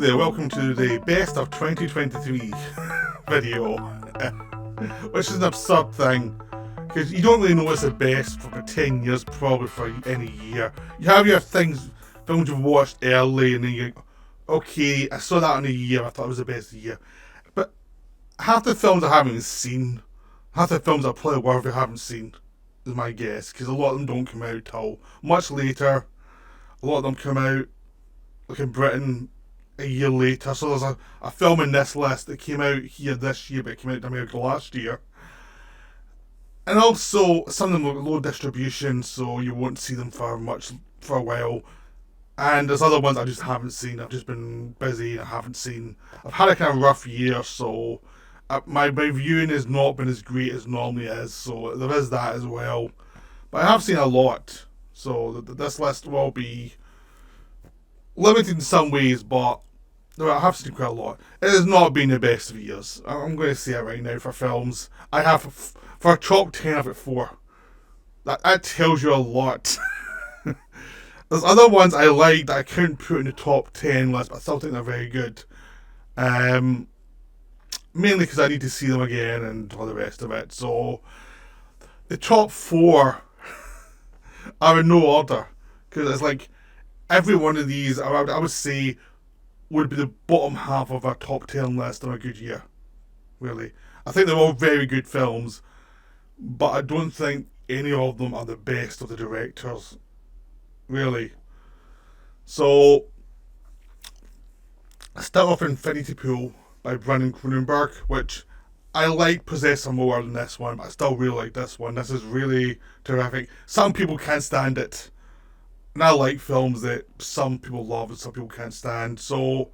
there, welcome to the best of 2023 video, which is an absurd thing, because you don't really know what's the best for about 10 years, probably for any year. You have your films you've watched early, and then you go, okay, I saw that in a year, I thought it was the best of the year. But half the films I haven't seen, half the films are probably worth I haven't seen, is my guess, because a lot of them don't come out till much later. A lot of them come out, like in Britain, a year later. So there's a film in this list that came out here this year, but it came out in America last year. And also, some of them are low distribution, so you won't see them for a while. And there's other ones I just haven't seen. I've just been busy and I haven't seen. I've had a kind of rough year, so my viewing has not been as great as normally is, so there is that as well. But I have seen a lot, so this list will be limited in some ways, but I have seen quite a lot. It has not been the best of years. I'm going to say it right now for films. I have, for a top 10, I've got 4. That tells you a lot. There's other ones I like that I couldn't put in the top 10 list, but I still think they're very good. Mainly because I need to see them again and all the rest of it. So, the top 4 are in no order. Because it's like, every one of these, I would say, would be the bottom half of our top 10 list on a good year. Really. I think they're all very good films, but I don't think any of them are the best of the directors. Really. So, I start off Infinity Pool by Brandon Cronenberg, which I like Possessor more than this one, but I still really like this one. This is really terrific. Some people can't stand it. And I like films that some people love and some people can't stand. So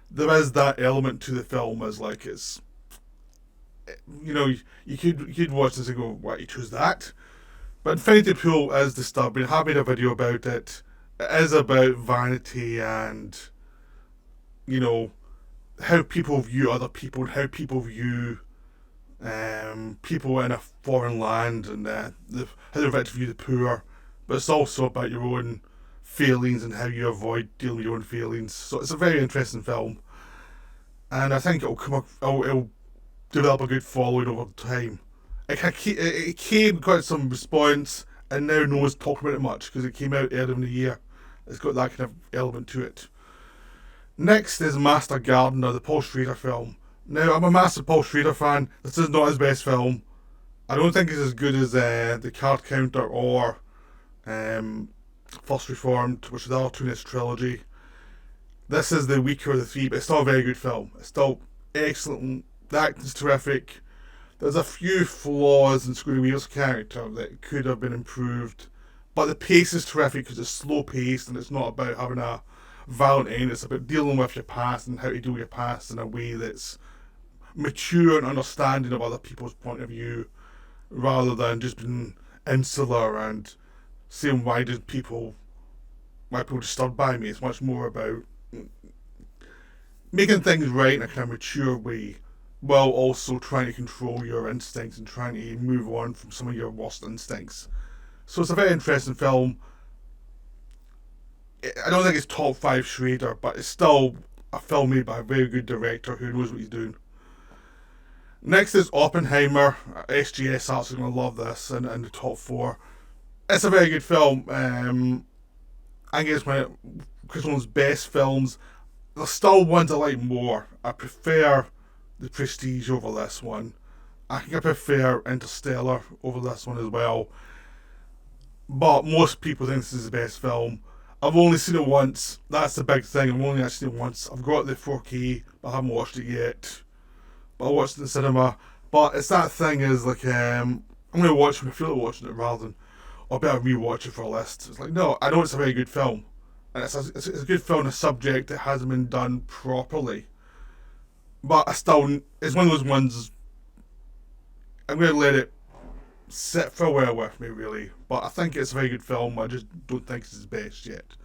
there is that element to the film, as like it's, you know, you could watch this and go, why you choose that? But Infinity Pool is disturbing. I have made a video about it. It is about vanity and, you know, how people view other people and how people view people in a foreign land and how they're meant to view the poor. But it's also about your own feelings and how you avoid dealing with your own feelings. So it's a very interesting film, and I think it'll develop a good following over time. It came got some response, and now no one's talking about it much because it came out earlier in the year. It's got that kind of element to it. Next is Master Gardener, the Paul Schrader film. Now, I'm a massive Paul Schrader fan. This is not his best film. I don't think it's as good as The Card Counter or First Reformed, which is the other two in this trilogy. This is the weaker of the three, but it's still a very good film. It's still excellent. The acting's terrific. There's a few flaws in Scooby Weaver's character that could have been improved, but the pace is terrific because it's slow paced and it's not about having a violent end. It's about dealing with your past and how to deal with your past in a way that's mature and understanding of other people's point of view, rather than just being insular and saying why people disturbed by me. It's much more about making things right in a kind of mature way, while also trying to control your instincts and trying to move on from some of your worst instincts. So it's a very interesting film. I don't think it's top 5 Schrader, but it's still a film made by a very good director who knows what he's doing. Next is Oppenheimer. SGS arts are going to love this in the top 4. It's a very good film. I think it's one of Christopher's best films. There's still ones I like more. I prefer The Prestige over this one. I think I prefer Interstellar over this one as well. But most people think this is the best film. I've only seen it once. That's the big thing. I've only actually seen it once. I've got the 4K, but I haven't watched it yet. But I watched it in the cinema. But it's that thing is like, I'm going to watch it when I feel like watching it rather than, I better rewatch it for a list. It's like, no, I know it's a very good film. And it's a good film on a subject that hasn't been done properly. But it's one of those ones, I'm going to let it sit for a while with me, really. But I think it's a very good film. I just don't think it's his best yet.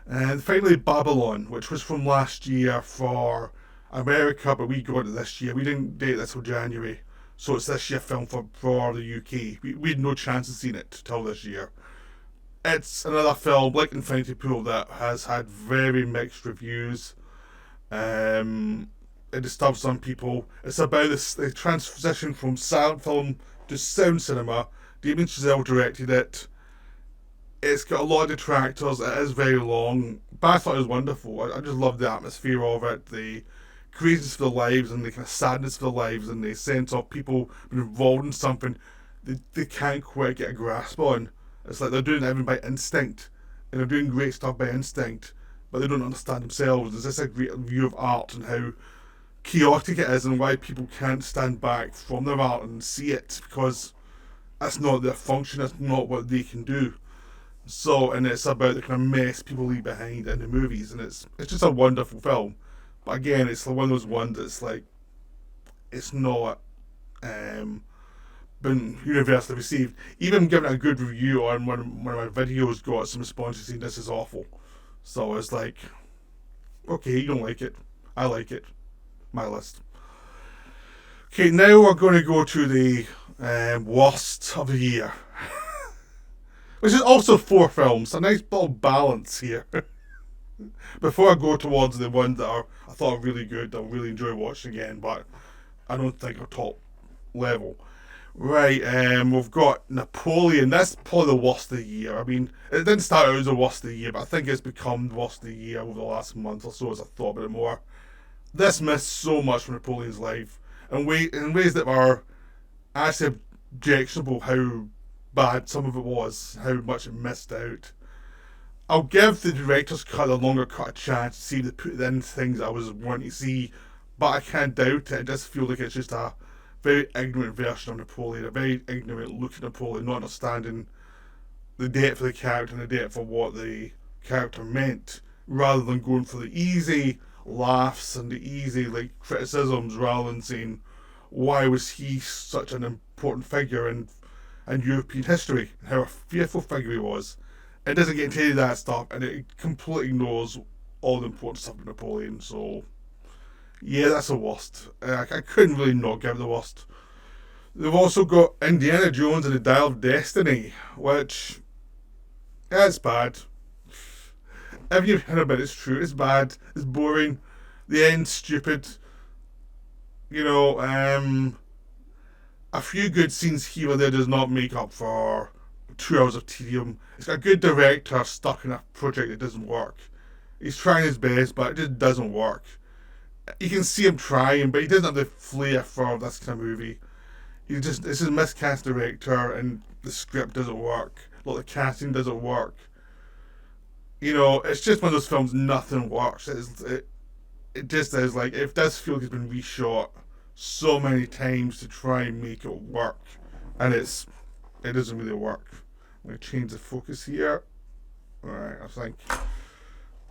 And finally, Babylon, which was from last year for America, but we got it this year. We didn't date this till January. So it's this year film for the UK. We had no chance of seeing it till this year. It's another film, like Infinity Pool, that has had very mixed reviews. It disturbs some people. It's about the transition from silent film to sound cinema. Damien Chazelle directed it. It's got a lot of detractors. It is very long, but I thought it was wonderful. I just loved the atmosphere of it, the craziness for the lives, and the kind of sadness for the lives, and the sense of people being involved in something they can't quite get a grasp on. It's like they're doing everything by instinct, and they're doing great stuff by instinct, but they don't understand themselves. There's this a great view of art and how chaotic it is, and why people can't stand back from their art and see it, because that's not their function. That's not what they can do. So, and it's about the kind of mess people leave behind in the movies, and it's just a wonderful film. But again, it's one of those ones that's like, it's not been universally received. Even giving it a good review on one of my videos, got some responses saying this is awful. So it's like, okay, you don't like it, I like it. My list. Okay, now we're going to go to the worst of the year. Which is also 4 films. A nice little balance here. Before I go towards the ones that I thought are really good, I'll really enjoy watching again, but I don't think are top level. Right, we've got Napoleon. That's probably the worst of the year. I mean, it didn't start out as the worst of the year, but I think it's become the worst of the year over the last month or so as I thought about it more. This missed so much from Napoleon's life, and in ways that are actually objectionable how bad some of it was, how much it missed out. I'll give the director's cut, the longer cut, a chance to see if they put in things I was wanting to see, but I can't doubt it. It does feel like it's just a very ignorant version of Napoleon, a very ignorant look at Napoleon, not understanding the depth of the character and the depth of what the character meant, rather than going for the easy laughs and the easy criticisms, rather than saying why was he such an important figure in European history and how a fearful figure he was. It doesn't get into any of that stuff, and it completely ignores all the important stuff of Napoleon. So yeah, that's the worst. I couldn't really not give it the worst. They've also got Indiana Jones and the Dial of Destiny, which it's bad. Everything you've heard about it's true. It's bad. It's boring. The end's stupid. You know, a few good scenes here or there does not make up for 2 hours of tedium. It's got a good director stuck in a project that doesn't work. He's trying his best, but it just doesn't work. You can see him trying, but he doesn't have the flair for this kind of movie. This is a miscast director, and the script doesn't work. The casting doesn't work. You know, it's just one of those films, nothing works. It just is like, it does feel like it's been reshot so many times to try and make it work. And it doesn't really work. I'm going to change the focus here. Alright, I think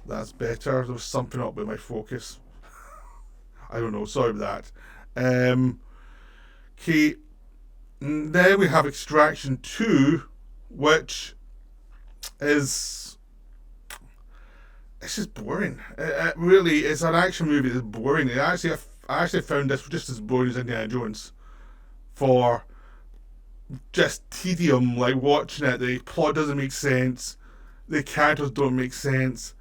that's better. There was something up with my focus. I don't know, sorry about that. Okay, then we have Extraction 2, which is, it's just boring. It really, it's an action movie that's boring. I actually found this just as boring as Indiana Jones. For just tedium, like watching it, the plot doesn't make sense, the characters don't make sense,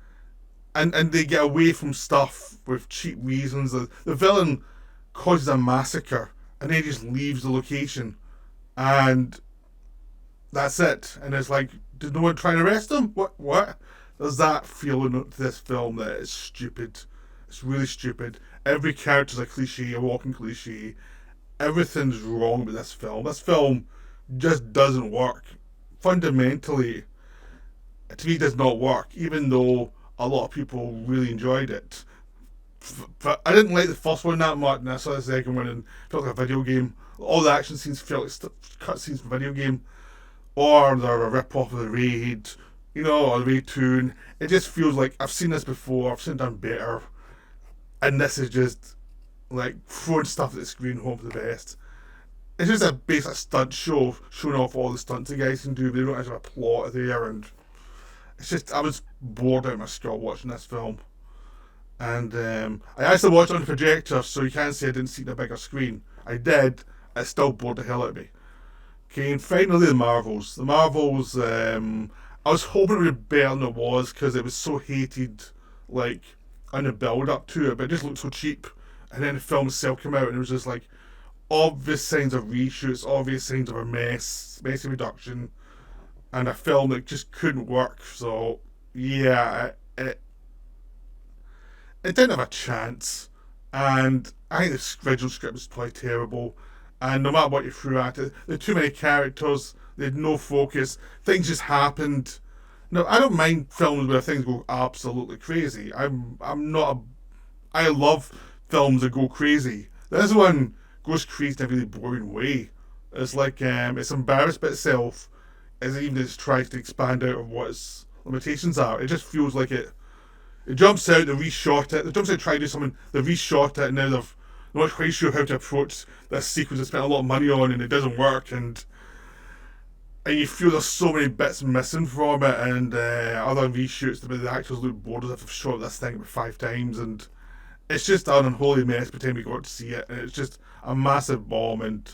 and they get away from stuff with cheap reasons. The villain causes a massacre, and then he just leaves the location, and that's it. And it's like, did no one try and arrest him? What? There's that feeling to this film that is stupid. It's really stupid. Every character's a cliche, a walking cliche. Everything's wrong with this film. This film just doesn't work. Fundamentally, to me, it does not work, even though a lot of people really enjoyed it. But I didn't like the first one that much, and I saw the second one and it felt like a video game. All the action scenes felt like cutscenes from a video game, or they're a rip-off of the Raid, you know, or the Raid 2. It just feels like I've seen this before, I've seen it done better, and this is just like throwing stuff at the screen, home for the best. It's just a basic stunt show, showing off all the stunts the guys can do, but they don't actually have a plot there, and it's just, I was bored out of my skull watching this film. And I actually watched it on the projector, so you can't say I didn't see it on a bigger screen. I did. It still bored the hell out of me. Okay, and finally the Marvels. The Marvels, I was hoping it would be better than it was, because it was so hated, like, and the build up to it, but it just looked so cheap. And then the film itself came out, and it was just like obvious signs of reshoots, obvious signs of a messy production, and a film that just couldn't work. So yeah, it didn't have a chance. And I think the original script was probably terrible. And no matter what you threw at it, there were too many characters. They had no focus. Things just happened. No, I don't mind films where things go absolutely crazy. I'm not a. I love films that go crazy. This one goes crazy in a really boring way. It's like it's embarrassed by itself as it even just tries to expand out of what its limitations are. It just feels like it jumps out, they reshot it. It jumps out to try to do something, they reshot it, and now they've not quite sure how to approach this sequence they spent a lot of money on, and it doesn't work. And you feel there's so many bits missing from it, and other reshoots, the actors look bored as if they've shot this thing about 5 times, and it's just an unholy mess by the time we got to see it, and it's just a massive bomb. And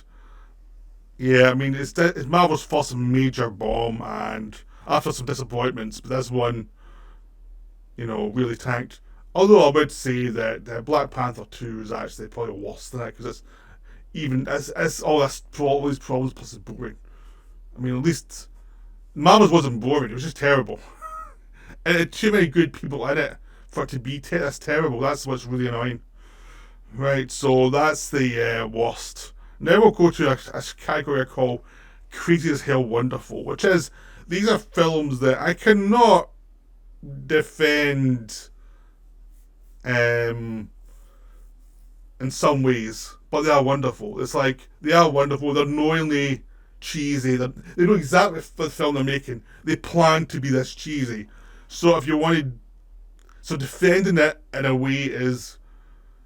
yeah, I mean, it's Marvel's first major bomb, and after some disappointments, but this one, really tanked. Although I would say that Black Panther 2 is actually probably worse than it, because it's all these problems plus it's boring. I mean, at least Marvel's wasn't boring, it was just terrible. And it had too many good people in it for it to be that's terrible. That's what's really annoying. Right, so that's the worst. Now we'll go to a category I call Crazy as Hell Wonderful, which is, these are films that I cannot defend in some ways, but they are wonderful. It's like, they are wonderful, they're knowingly cheesy, they know exactly the film they're making. They plan to be this cheesy. So if you wanted, so defending it in a way is,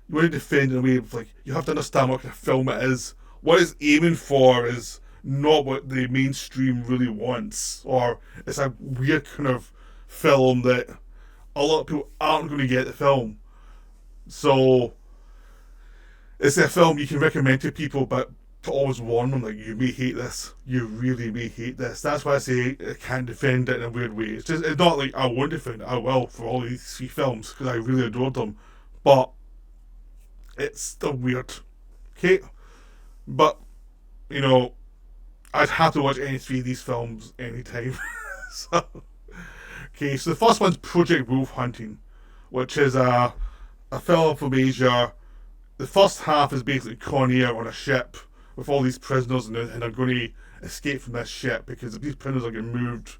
you want to defend in a way of like, you have to understand what kind of film it is. What it's aiming for is not what the mainstream really wants, or it's a weird kind of film that a lot of people aren't going to get the film. So it's a film you can recommend to people, but to always warn them, like, you may hate this, you really may hate this. That's why I say I can't defend it in a weird way. It's not like I won't defend it, I will, for all these 3 films, because I really adored them, but it's still weird. Okay? But, I'd have to watch any 3 of these films anytime. So the first one's Project Wolf Hunting, which is a film from Asia. The first half is basically Con Air on a ship with all these prisoners, and they're going to escape from this ship because these prisoners are getting moved,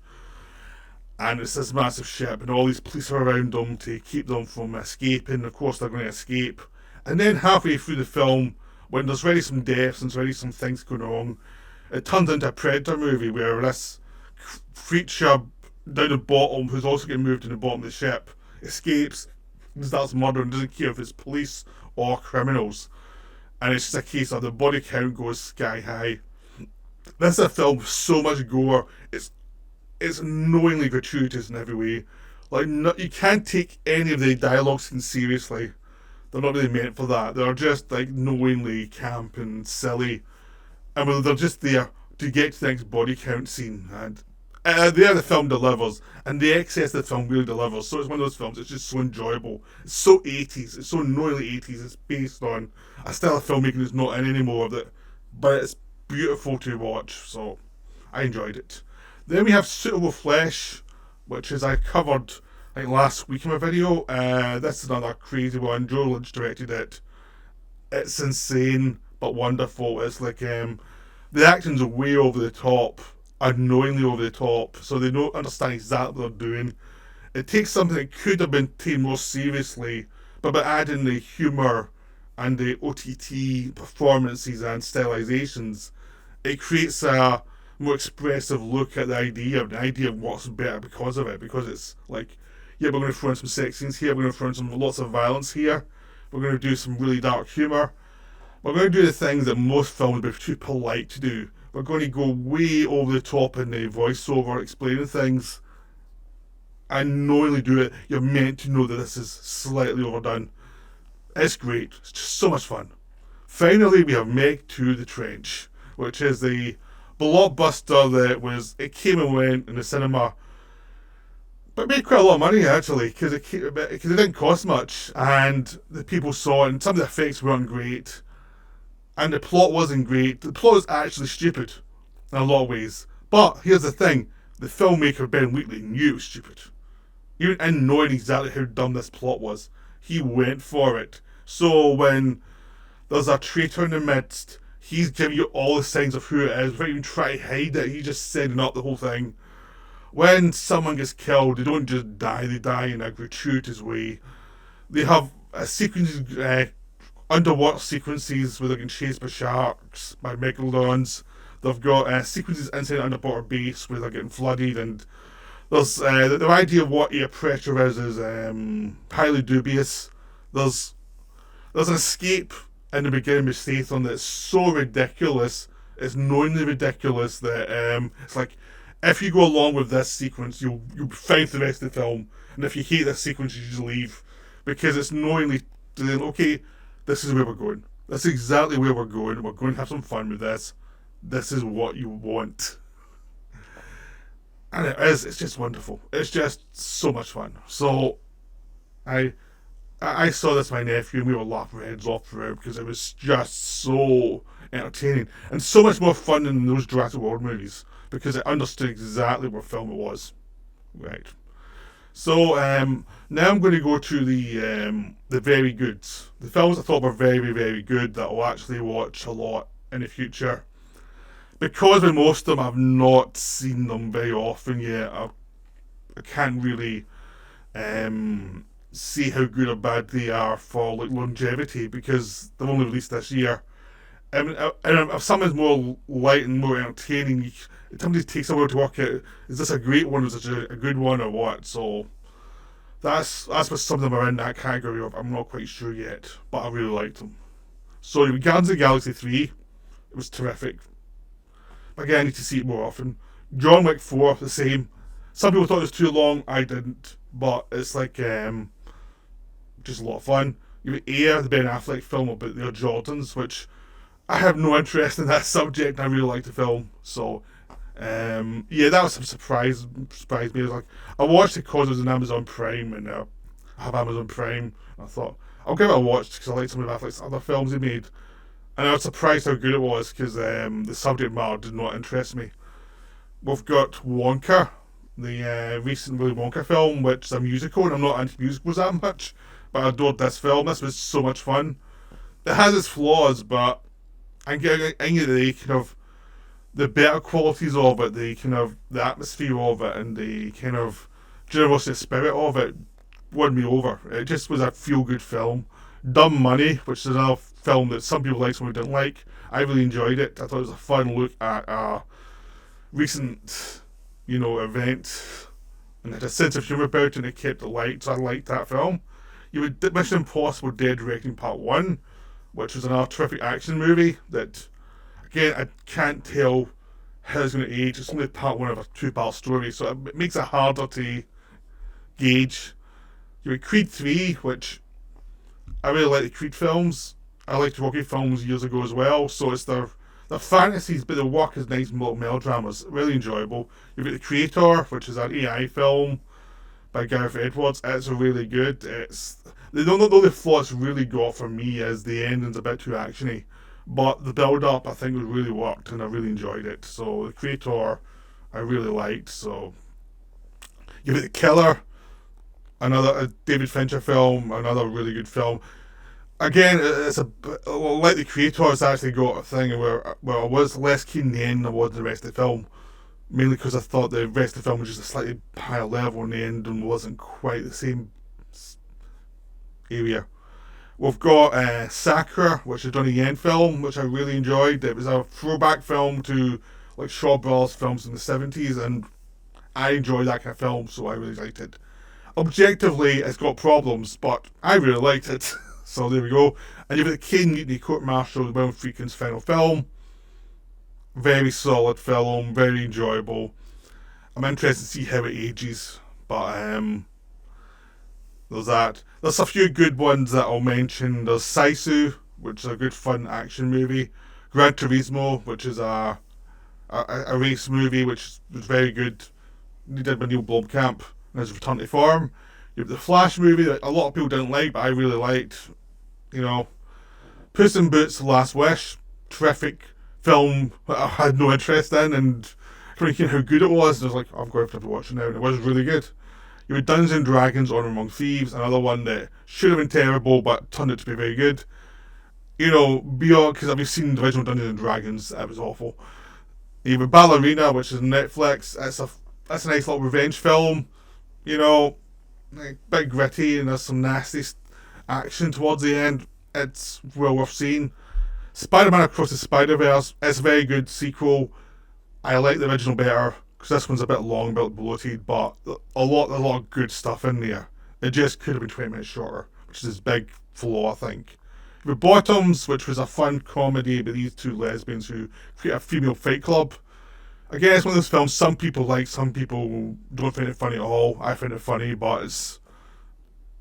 and it's this massive ship, and all these police are around them to keep them from escaping. Of course, they're going to escape, and then halfway through the film, when there's already some deaths and there's already some things going on, it turns into a Predator movie where this creature down the bottom, who's also getting moved in the bottom of the ship, escapes and starts murdering, doesn't care if it's police or criminals. And it's just a case of the body count goes sky high. This is a film with so much gore. It's knowingly gratuitous in every way. Like, you can't take any of the dialogue scenes seriously. They're not really meant for that. They're just like knowingly camp and silly. And they're just there to get to the next body count scene. And there the film delivers. And the excess of the film really delivers. So it's one of those films, it's just so enjoyable. It's so 80s. It's so knowingly 80s. It's based on a style of filmmaking that's not in anymore. But it's beautiful to watch. So I enjoyed it. Then we have Suitable Flesh, which is I covered last week in my video. This is another crazy one. Joe Lynch directed it. It's insane but wonderful. It's like the acting's way over the top, unknowingly over the top, so they don't understand exactly what they're doing. It takes something that could have been taken more seriously, but by adding the humour and the OTT performances and stylizations, it creates a more expressive look at the idea of what's better because of it. Because it's like, yeah, we're going to throw in some sex scenes here, we're going to throw in lots of violence here, we're going to do some really dark humour, we're going to do the things that most films would be too polite to do. We're going to go way over the top in the voiceover, explaining things, and knowingly do it. You're meant to know that this is slightly overdone. It's great. It's just so much fun. Finally, we have Meg 2 The Trench, which is the blockbuster that it came and went in the cinema, But it made quite a lot of money, actually, because it didn't cost much, and the people saw it, and some of the effects weren't great, and the plot wasn't great. The plot was actually stupid in a lot of ways. But here's the thing, the filmmaker Ben Wheatley knew it was stupid. Even in knowing exactly how dumb this plot was, he went for it. So when there's a traitor in the midst, he's giving you all the signs of who it is without even trying to hide it. He's just setting up the whole thing. When someone gets killed, they don't just die, they die in a gratuitous way. They have a sequence, underwater sequences where they're getting chased by sharks, by megalodons. They've got sequences inside an underwater base where they're getting flooded, and there's the idea of what air pressure is highly dubious. There's an escape in the beginning of Statham that's so ridiculous, it's knowingly ridiculous that it's like, if you go along with this sequence, you'll be fine for the rest of the film, and if you hate this sequence, you just leave, because it's knowingly saying, okay, this is where we're going. That's exactly where we're going. We're going to have some fun with this. This is what you want. And it is. It's just wonderful. It's just so much fun. So, I saw this with my nephew and we were laughing our heads off throughout because it was just so entertaining and so much more fun than those Jurassic World movies because it understood exactly what film it was. Right. So now I'm going to go to the very goods. The films I thought were very, very good that I'll actually watch a lot in the future. Because with most of them I've not seen them very often yet, I can't really see how good or bad they are for like longevity because they've only released this year. And if something's more light and more entertaining, it sometimes takes a while to work out, is this a great one, is this a good one or what? So that's what some of them are in that category of I'm not quite sure yet, but I really liked them. So Guardians of the Galaxy 3, it was terrific. Again, I need to see it more often. John Wick 4, the same. Some people thought it was too long, I didn't, but it's like just a lot of fun. You have Air, the Ben Affleck film about the Jordans, which I have no interest in that subject, and I really like the film. So, yeah, that was some surprised me. I watched it because it was on Amazon Prime, and I have Amazon Prime. And I thought, I'll give it a watch because I like some of Affleck's other films he made. And I was surprised how good it was because the subject matter did not interest me. We've got Wonka, the recent Willy Wonka film, which is a musical, and I'm not into musicals that much, but I adored this film. This was so much fun. It has its flaws, but I get the better qualities of it, the atmosphere of it, and the kind of generosity spirit of it won me over. It just was a feel-good film. Dumb Money, which is another film that some people like, some people didn't like. I really enjoyed it. I thought it was a fun look at a recent, event, and it had a sense of humour about it, and it kept it light, so I liked that film. You had Mission Impossible Dead Reckoning Part 1, which was another terrific action movie that, again, I can't tell how it's going to age. It's only part 1 of a 2-part story, so it makes it harder to gauge. You had Creed 3, which I really like the Creed films. I liked Rocky films years ago as well, so it's their fantasies, but the work is nice little melodramas. Really enjoyable. You've got The Creator, which is an AI film by Gareth Edwards. It's really good. The flaw it's really got for me is the ending's a bit too actiony, but the build-up I think really worked, and I really enjoyed it. So The Creator I really liked. So you've got The Killer, another David Fincher film, another really good film. Again, it's like The Creator, it's actually got a thing where I was less keen in the end than I was in the rest of the film. Mainly because I thought the rest of the film was just a slightly higher level in the end and wasn't quite the same area. We've got Sakra, which is a Donnie Yen film, which I really enjoyed. It was a throwback film to like Shaw Brothers films in the 70s, and I enjoyed that kind of film, so I really liked it. Objectively, it's got problems, but I really liked it. So there we go. And you've got the Caine Mutiny Court Martial, William Friedkin's final film. Very solid film, very enjoyable. I'm interested to see how it ages, but there's that. There's a few good ones that I'll mention. There's Sisu, which is a good fun action movie. Gran Turismo, which is a race movie, which was very good. Did by Neil Blomkamp. and his return to form. You have the Flash movie that a lot of people didn't like, but I really liked. You know, Puss in Boots: The Last Wish, terrific film that I had no interest in, and thinking how good it was, and I was like, I'm going to have to watch it now, and it was really good. You had Dungeons and Dragons: Honor Among Thieves, another one that should have been terrible but turned out to be very good. You know, beyond, because I've seen the original Dungeons and Dragons, it was awful. You have Ballerina, which is Netflix. That's a nice little revenge film. You know, like, a bit gritty, and there's some nasty action towards the end. It's well worth seeing. Spiderman Across the Spiderverse. It's a very good sequel. I like the original better because this one's a bit long, a bit bloated, but a lot of good stuff in there. It just could have been 20 minutes shorter, which is his big flaw, I think. The Bottoms, which was a fun comedy about these two lesbians who create a female fight club. Again, it's one of those films some people like, some people don't find it funny at all. I find it funny, but it's,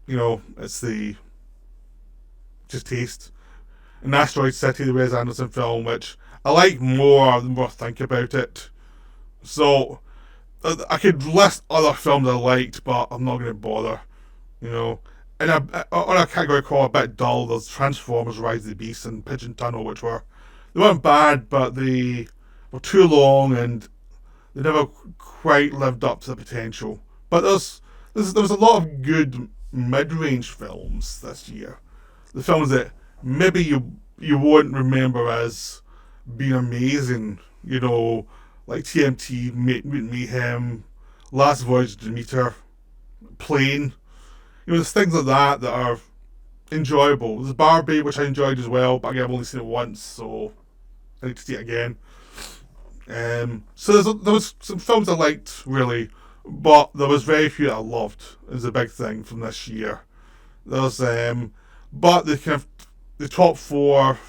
you know, it's the just taste. An Asteroid City, the Wes Anderson film, which I like more the more I think about it. So, I could list other films I liked, but I'm not going to bother, you know. And on a category called a bit dull, there's Transformers: Rise of the Beast and Pigeon Tunnel, which they weren't bad, but they were too long and they never quite lived up to the potential. But there was a lot of good mid-range films this year. The films that maybe you won't remember as being amazing, you know, like TMT, Mutant Mayhem, Last Voyage of Demeter, Plane. You know, there's things like that are enjoyable. There's Barbie, which I enjoyed as well, but again, I've only seen it once, so I need to see it again. So there was some films I liked, really, but there was very few that I loved. It was a big thing from this year. There's but the top four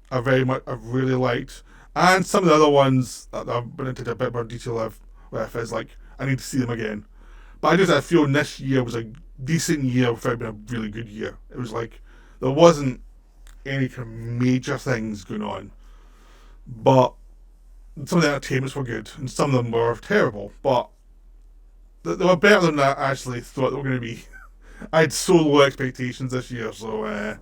I really liked, and some of the other ones that I've been into a bit more detail with is like I need to see them again. But I feel this year was a decent year without being a really good year. It was like there wasn't any kind of major things going on, but some of the entertainments were good and some of them were terrible. But they were better than I actually thought they were going to be. I had so low expectations this year, so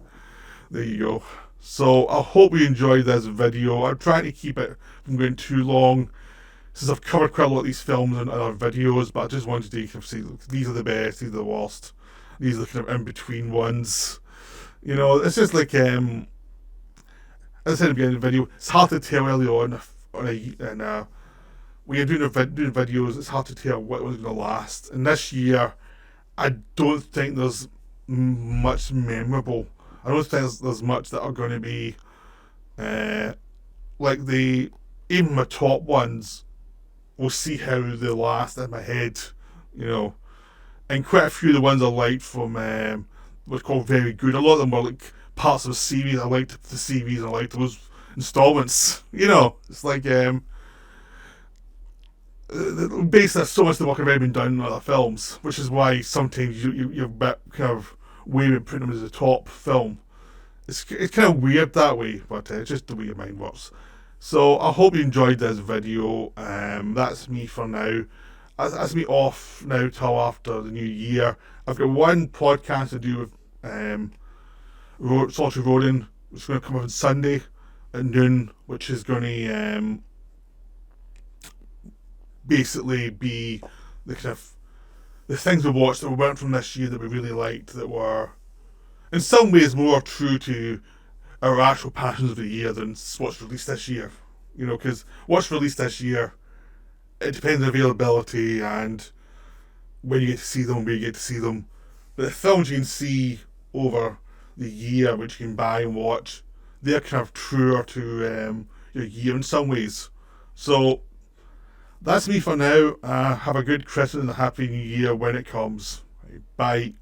there you go. So I hope you enjoyed this video. I'm trying to keep it from going too long, since I've covered quite a lot of these films and other videos, but I just wanted to kind of say, look, these are the best, these are the worst, these are the kind of in-between ones. You know, it's just like, as I said at the beginning of the video, it's hard to tell early on when you're doing videos, it's hard to tell what one's going to last. And this year, I don't think there's much memorable. I don't think there's much that are going to be, like even my top ones, we'll see how they last in my head, you know. And quite a few of the ones I liked from were called very good. A lot of them were like parts of a series. I liked the series, I liked those installments. You know, it's like basically so much of the work have already been done in other films, which is why sometimes you're a bit kind of wary about putting them as a top film. It's kind of weird that way, but it's just the way your mind works. So I hope you enjoyed this video. That's me for now. That's me off now till after the new year. I've got one podcast to do with Solitary Ronin, which is going to come up on Sunday at noon, which is going to basically be the kind of the things we watched that we went from this year that we really liked, that were in some ways more true to our actual passions of the year than what's released this year. You know, because what's released this year, it depends on availability and when you get to see them, where you get to see them. But the films you can see over the year, which you can buy and watch, they're kind of truer to your year in some ways. So that's me for now. Have a good Christmas and a happy New Year when it comes. Bye.